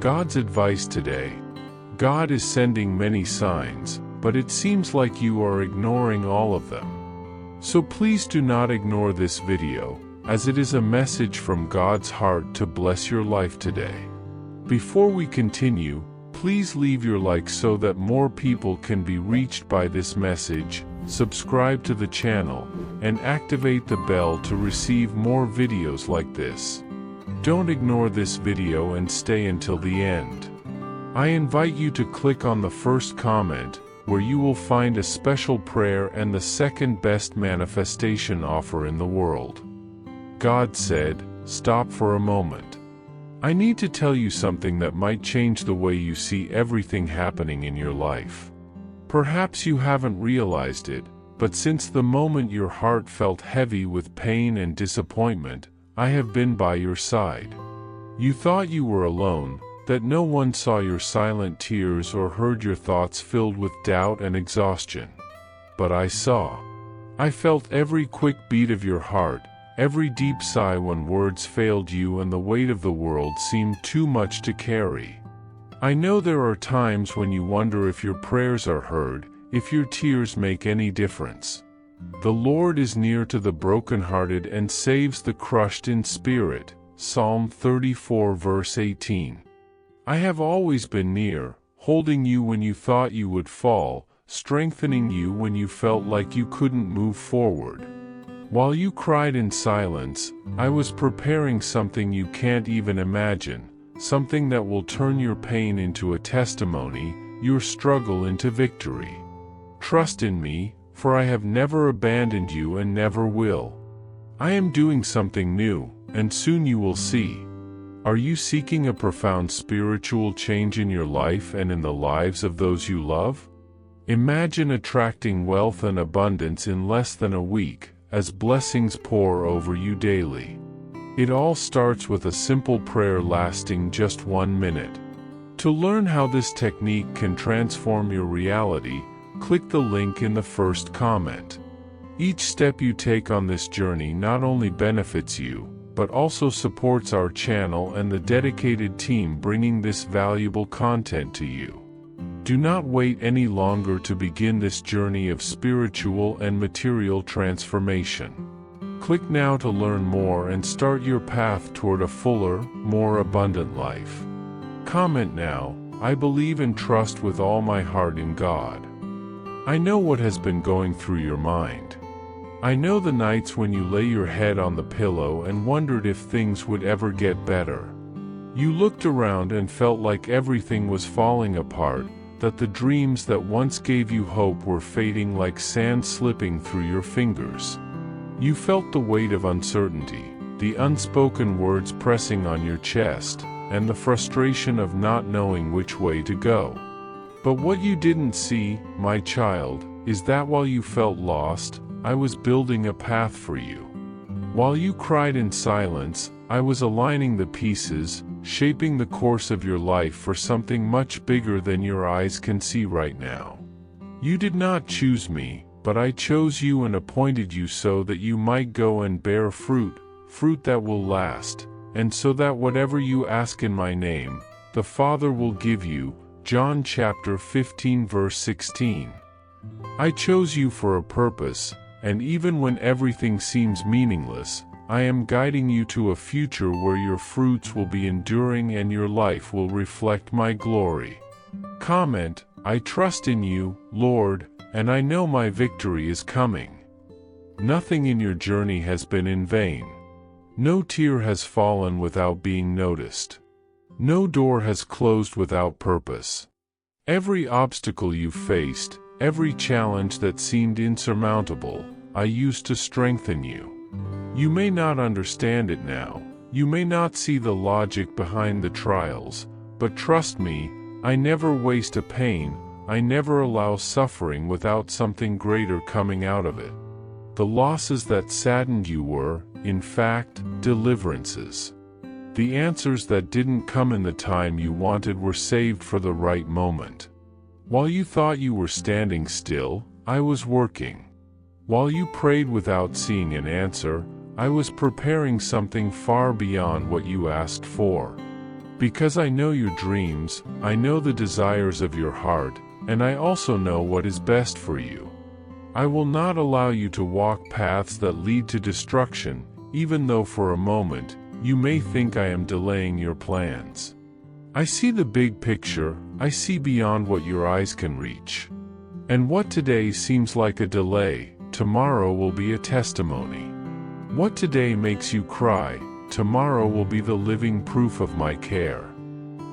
God's advice today. God is sending many signs, but it seems like you are ignoring all of them. So please do not ignore this video, as it is a message from God's heart to bless your life today. Before we continue, please leave your like so that more people can be reached by this message, subscribe to the channel, and activate the bell to receive more videos like this. Don't ignore this video and stay until the end. I invite you to click on the first comment, where you will find a special prayer and the second best manifestation offer in the world. God said, "Stop for a moment. I need to tell you something that might change the way you see everything happening in your life. Perhaps you haven't realized it, but since the moment your heart felt heavy with pain and disappointment, I have been by your side. You thought you were alone, that no one saw your silent tears or heard your thoughts filled with doubt and exhaustion. But I saw. I felt every quick beat of your heart, every deep sigh when words failed you and the weight of the world seemed too much to carry. I know there are times when you wonder if your prayers are heard, if your tears make any difference. The Lord is near to the brokenhearted and saves the crushed in spirit. Psalm 34 verse 18. I have always been near, holding you when you thought you would fall, strengthening you when you felt like you couldn't move forward. While you cried in silence, I was preparing something you can't even imagine, something that will turn your pain into a testimony, your struggle into victory. Trust in me, for I have never abandoned you and never will. I am doing something new, and soon you will see. Are you seeking a profound spiritual change in your life and in the lives of those you love? Imagine attracting wealth and abundance in less than a week, as blessings pour over you daily. It all starts with a simple prayer lasting just 1 minute. To learn how this technique can transform your reality, click the link in the first comment. Each step you take on this journey not only benefits you, but also supports our channel and the dedicated team bringing this valuable content to you. Do not wait any longer to begin this journey of spiritual and material transformation. Click now to learn more and start your path toward a fuller, more abundant life. Comment now, "I believe and trust with all my heart in God." I know what has been going through your mind. I know the nights when you lay your head on the pillow and wondered if things would ever get better. You looked around and felt like everything was falling apart, that the dreams that once gave you hope were fading like sand slipping through your fingers. You felt the weight of uncertainty, the unspoken words pressing on your chest, and the frustration of not knowing which way to go. But what you didn't see, my child, is that while you felt lost, I was building a path for you. While you cried in silence, I was aligning the pieces, shaping the course of your life for something much bigger than your eyes can see right now. You did not choose me, but I chose you and appointed you so that you might go and bear fruit, fruit that will last, and so that whatever you ask in my name, the Father will give you. John chapter 15 verse 16. I chose you for a purpose, and even when everything seems meaningless, I am guiding you to a future where your fruits will be enduring and your life will reflect my glory. Comment, "I trust in you, Lord, and I know my victory is coming." Nothing in your journey has been in vain. No tear has fallen without being noticed. No door has closed without purpose. Every obstacle you faced, every challenge that seemed insurmountable, I used to strengthen you. You may not understand it now, you may not see the logic behind the trials, but trust me, I never waste a pain, I never allow suffering without something greater coming out of it. The losses that saddened you were, in fact, deliverances. The answers that didn't come in the time you wanted were saved for the right moment. While you thought you were standing still, I was working. While you prayed without seeing an answer, I was preparing something far beyond what you asked for. Because I know your dreams, I know the desires of your heart, and I also know what is best for you. I will not allow you to walk paths that lead to destruction, even though for a moment, you may think I am delaying your plans. I see the big picture, I see beyond what your eyes can reach. And what today seems like a delay, tomorrow will be a testimony. What today makes you cry, tomorrow will be the living proof of my care.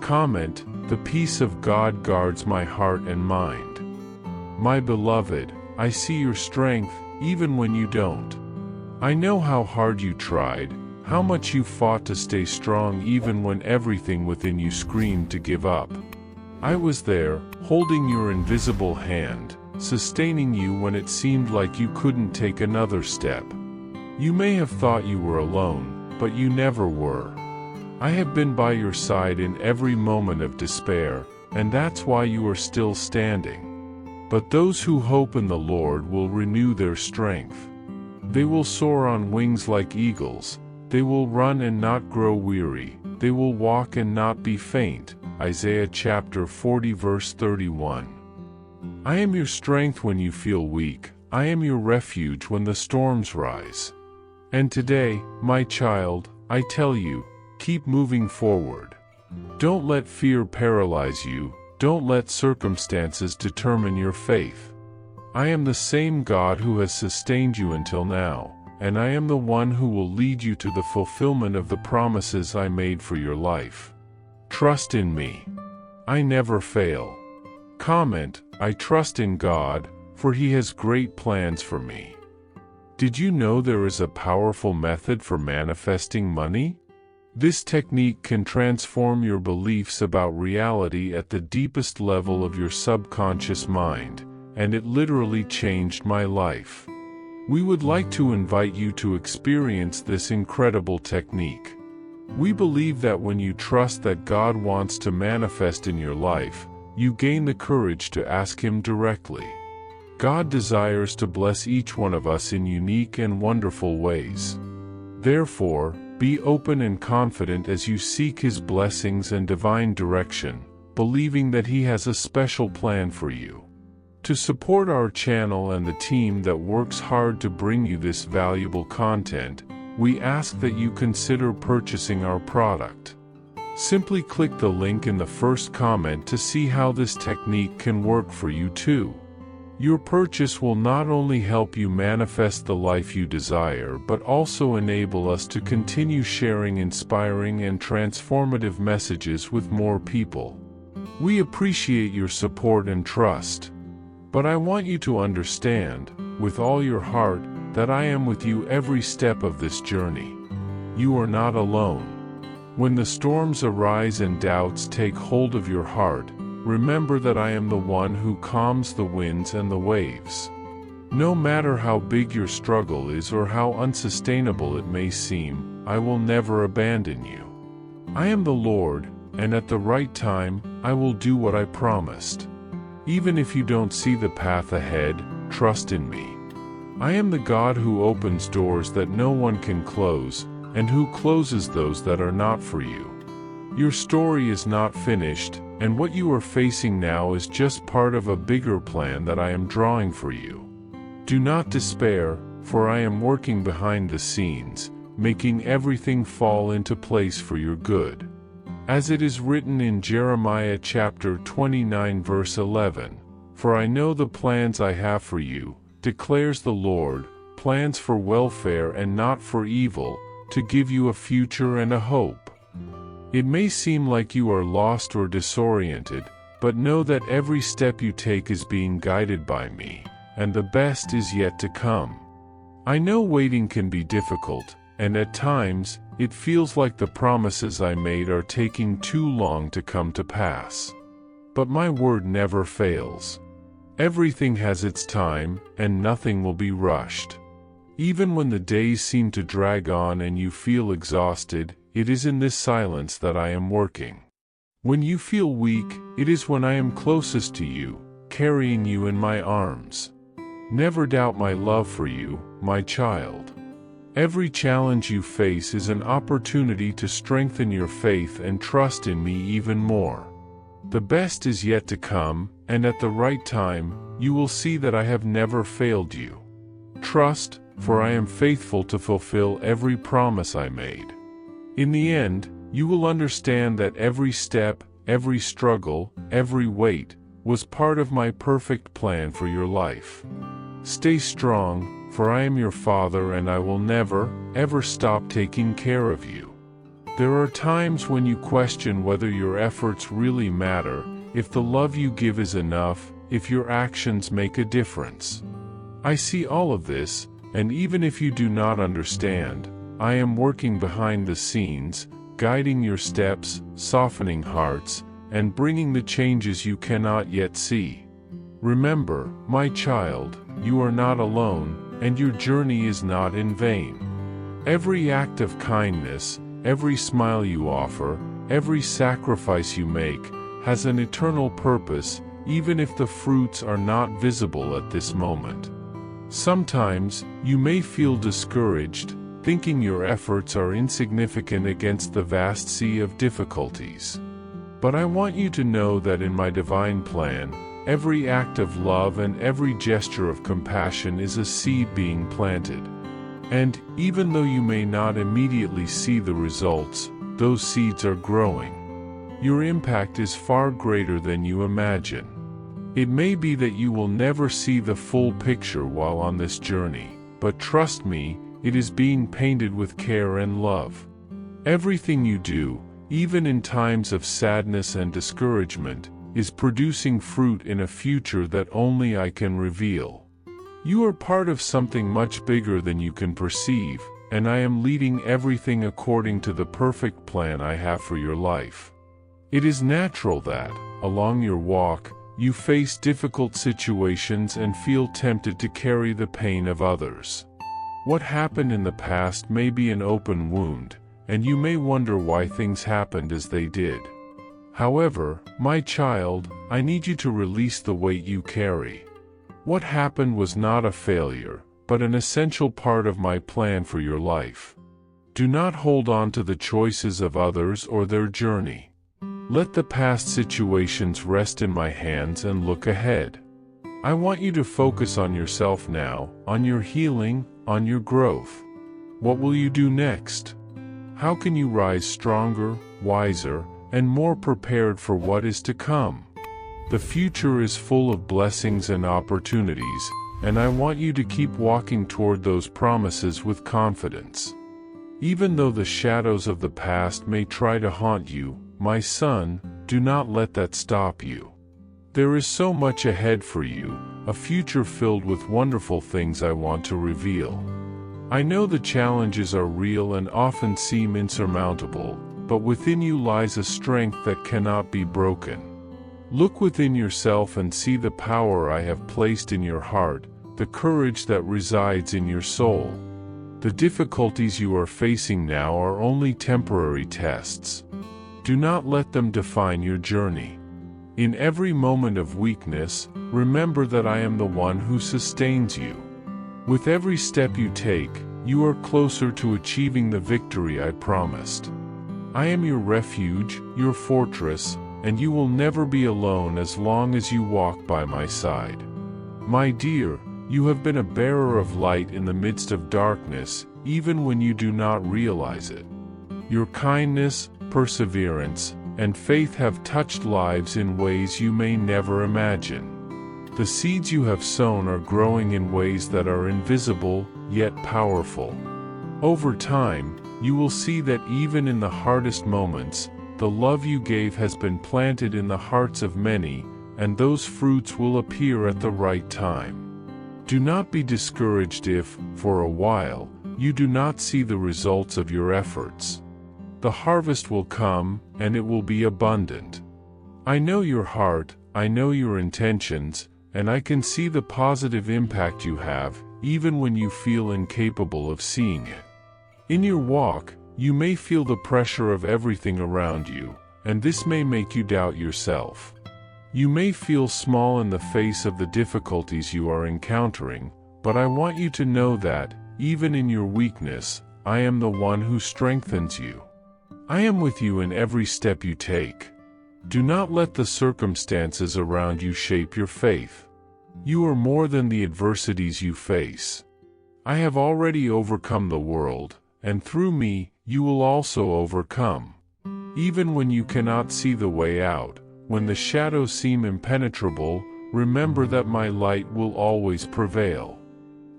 Comment, the peace of God guards my heart and mind. My beloved, I see your strength, even when you don't. I know how hard you tried, how much you fought to stay strong even when everything within you screamed to give up. I was there, holding your invisible hand, sustaining you when it seemed like you couldn't take another step. You may have thought you were alone, but you never were. I have been by your side in every moment of despair, and that's why you are still standing. But those who hope in the Lord will renew their strength. They will soar on wings like eagles, they will run and not grow weary, they will walk and not be faint. Isaiah chapter 40 verse 31. I am your strength when you feel weak, I am your refuge when the storms rise. And today, my child, I tell you, keep moving forward. Don't let fear paralyze you, don't let circumstances determine your faith. I am the same God who has sustained you until now, and I am the one who will lead you to the fulfillment of the promises I made for your life. Trust in me. I never fail. Comment, I trust in God, for He has great plans for me. Did you know there is a powerful method for manifesting money? This technique can transform your beliefs about reality at the deepest level of your subconscious mind, and it literally changed my life. We would like to invite you to experience this incredible technique. We believe that when you trust that God wants to manifest in your life, you gain the courage to ask Him directly. God desires to bless each one of us in unique and wonderful ways. Therefore, be open and confident as you seek His blessings and divine direction, believing that He has a special plan for you. To support our channel and the team that works hard to bring you this valuable content, we ask that you consider purchasing our product. Simply click the link in the first comment to see how this technique can work for you too. Your purchase will not only help you manifest the life you desire but also enable us to continue sharing inspiring and transformative messages with more people. We appreciate your support and trust. But I want you to understand, with all your heart, that I am with you every step of this journey. You are not alone. When the storms arise and doubts take hold of your heart, remember that I am the one who calms the winds and the waves. No matter how big your struggle is or how unsustainable it may seem, I will never abandon you. I am the Lord, and at the right time, I will do what I promised. Even if you don't see the path ahead, trust in me. I am the God who opens doors that no one can close, and who closes those that are not for you. Your story is not finished, and what you are facing now is just part of a bigger plan that I am drawing for you. Do not despair, for I am working behind the scenes, making everything fall into place for your good. As it is written in Jeremiah chapter 29 verse 11, "For I know the plans I have for you, declares the Lord, plans for welfare and not for evil, to give you a future and a hope." It may seem like you are lost or disoriented, but know that every step you take is being guided by me, and the best is yet to come. I know waiting can be difficult, and at times, it feels like the promises I made are taking too long to come to pass. But my word never fails. Everything has its time, and nothing will be rushed. Even when the days seem to drag on and you feel exhausted, it is in this silence that I am working. When you feel weak, it is when I am closest to you, carrying you in my arms. Never doubt my love for you, my child. Every challenge you face is an opportunity to strengthen your faith and trust in me even more. The best is yet to come, and at the right time, you will see that I have never failed you. Trust, for I am faithful to fulfill every promise I made. In the end, you will understand that every step, every struggle, every wait, was part of my perfect plan for your life. Stay strong, for I am your Father and I will never, ever stop taking care of you. There are times when you question whether your efforts really matter, if the love you give is enough, if your actions make a difference. I see all of this, and even if you do not understand, I am working behind the scenes, guiding your steps, softening hearts, and bringing the changes you cannot yet see. Remember, my child, you are not alone, and your journey is not in vain. Every act of kindness, every smile you offer, every sacrifice you make, has an eternal purpose, even if the fruits are not visible at this moment. Sometimes, you may feel discouraged, thinking your efforts are insignificant against the vast sea of difficulties. But I want you to know that in my divine plan, every act of love and every gesture of compassion is a seed being planted. And, even though you may not immediately see the results, those seeds are growing. Your impact is far greater than you imagine. It may be that you will never see the full picture while on this journey, but trust me, it is being painted with care and love. Everything you do, even in times of sadness and discouragement, is producing fruit in a future that only I can reveal. You are part of something much bigger than you can perceive, and I am leading everything according to the perfect plan I have for your life. It is natural that, along your walk, you face difficult situations and feel tempted to carry the pain of others. What happened in the past may be an open wound, and you may wonder why things happened as they did. However, my child, I need you to release the weight you carry. What happened was not a failure, but an essential part of my plan for your life. Do not hold on to the choices of others or their journey. Let the past situations rest in my hands and look ahead. I want you to focus on yourself now, on your healing, on your growth. What will you do next? How can you rise stronger, wiser, and more prepared for what is to come? The future is full of blessings and opportunities, and I want you to keep walking toward those promises with confidence. Even though the shadows of the past may try to haunt you, my son, do not let that stop you. There is so much ahead for you, a future filled with wonderful things I want to reveal. I know the challenges are real and often seem insurmountable, but within you lies a strength that cannot be broken. Look within yourself and see the power I have placed in your heart, the courage that resides in your soul. The difficulties you are facing now are only temporary tests. Do not let them define your journey. In every moment of weakness, remember that I am the one who sustains you. With every step you take, you are closer to achieving the victory I promised. I am your refuge, your fortress, and you will never be alone as long as you walk by my side. My dear, you have been a bearer of light in the midst of darkness, even when you do not realize it. Your kindness, perseverance, and faith have touched lives in ways you may never imagine. The seeds you have sown are growing in ways that are invisible, yet powerful. Over time, you will see that even in the hardest moments, the love you gave has been planted in the hearts of many, and those fruits will appear at the right time. Do not be discouraged if, for a while, you do not see the results of your efforts. The harvest will come, and it will be abundant. I know your heart, I know your intentions, and I can see the positive impact you have, even when you feel incapable of seeing it. In your walk, you may feel the pressure of everything around you, and this may make you doubt yourself. You may feel small in the face of the difficulties you are encountering, but I want you to know that, even in your weakness, I am the one who strengthens you. I am with you in every step you take. Do not let the circumstances around you shape your faith. You are more than the adversities you face. I have already overcome the world, and through me, you will also overcome. Even when you cannot see the way out, when the shadows seem impenetrable, remember that my light will always prevail.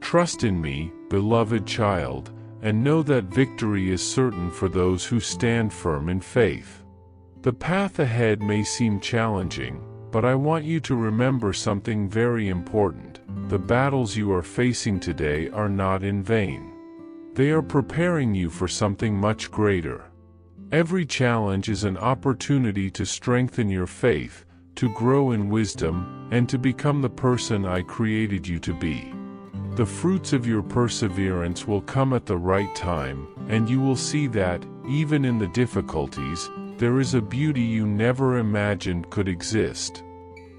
Trust in me, beloved child, and know that victory is certain for those who stand firm in faith. The path ahead may seem challenging, but I want you to remember something very important. The battles you are facing today are not in vain. They are preparing you for something much greater. Every challenge is an opportunity to strengthen your faith, to grow in wisdom, and to become the person I created you to be. The fruits of your perseverance will come at the right time, and you will see that, even in the difficulties, there is a beauty you never imagined could exist.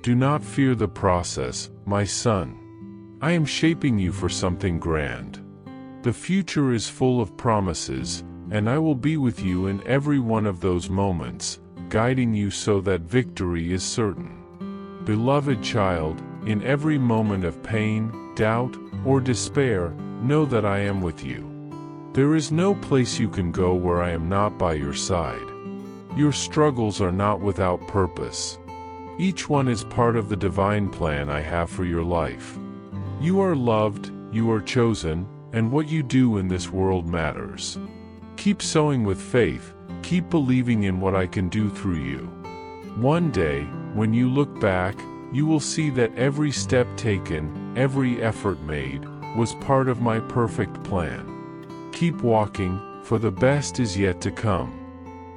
Do not fear the process, my son. I am shaping you for something grand. The future is full of promises, and I will be with you in every one of those moments, guiding you so that victory is certain. Beloved child, in every moment of pain, doubt, or despair, know that I am with you. There is no place you can go where I am not by your side. Your struggles are not without purpose. Each one is part of the divine plan I have for your life. You are loved, you are chosen, and what you do in this world matters. Keep sowing with faith, keep believing in what I can do through you. One day, when you look back, you will see that every step taken, every effort made, was part of my perfect plan. Keep walking, for the best is yet to come.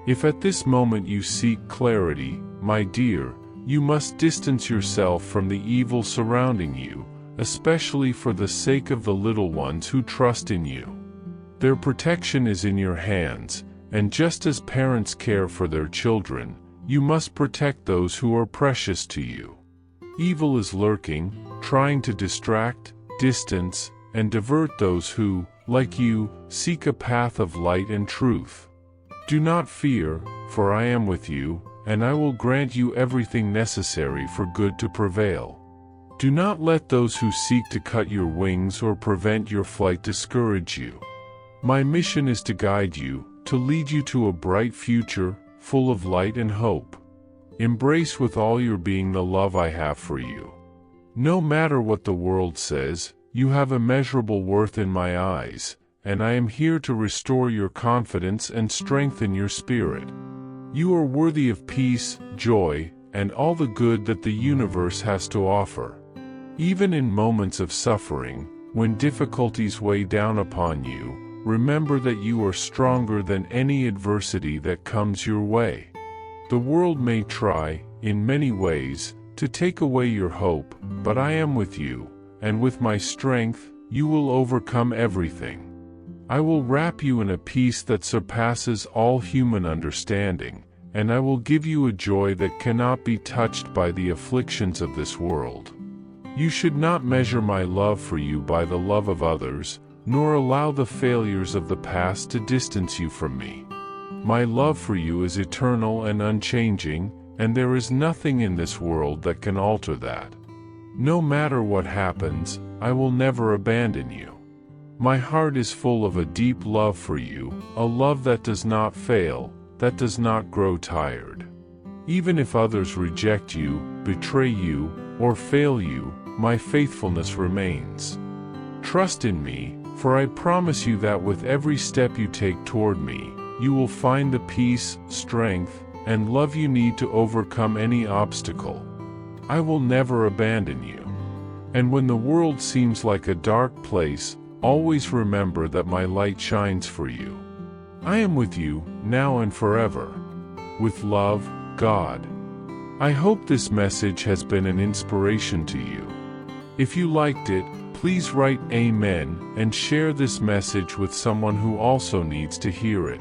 If at this moment you seek clarity, my dear, you must distance yourself from the evil surrounding you, especially for the sake of the little ones who trust in you. Their protection is in your hands, and just as parents care for their children, you must protect those who are precious to you. Evil is lurking, trying to distract, distance, and divert those who, like you, seek a path of light and truth. Do not fear, for I am with you, and I will grant you everything necessary for good to prevail. Do not let those who seek to cut your wings or prevent your flight discourage you. My mission is to guide you, to lead you to a bright future, full of light and hope. Embrace with all your being the love I have for you. No matter what the world says, you have immeasurable worth in my eyes, and I am here to restore your confidence and strengthen your spirit. You are worthy of peace, joy, and all the good that the universe has to offer. Even in moments of suffering, when difficulties weigh down upon you, remember that you are stronger than any adversity that comes your way. The world may try, in many ways, to take away your hope, but I am with you, and with my strength, you will overcome everything. I will wrap you in a peace that surpasses all human understanding, and I will give you a joy that cannot be touched by the afflictions of this world. You should not measure my love for you by the love of others, nor allow the failures of the past to distance you from me. My love for you is eternal and unchanging, and there is nothing in this world that can alter that. No matter what happens, I will never abandon you. My heart is full of a deep love for you, a love that does not fail, that does not grow tired. Even if others reject you, betray you, or fail you, my faithfulness remains. Trust in me, for I promise you that with every step you take toward me, you will find the peace, strength, and love you need to overcome any obstacle. I will never abandon you. And when the world seems like a dark place, always remember that my light shines for you. I am with you, now and forever. With love, God. I hope this message has been an inspiration to you. If you liked it, please write Amen and share this message with someone who also needs to hear it.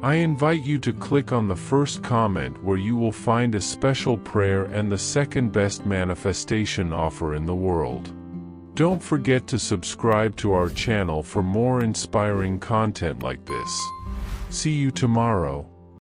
I invite you to click on the first comment where you will find a special prayer and the second best manifestation offer in the world. Don't forget to subscribe to our channel for more inspiring content like this. See you tomorrow.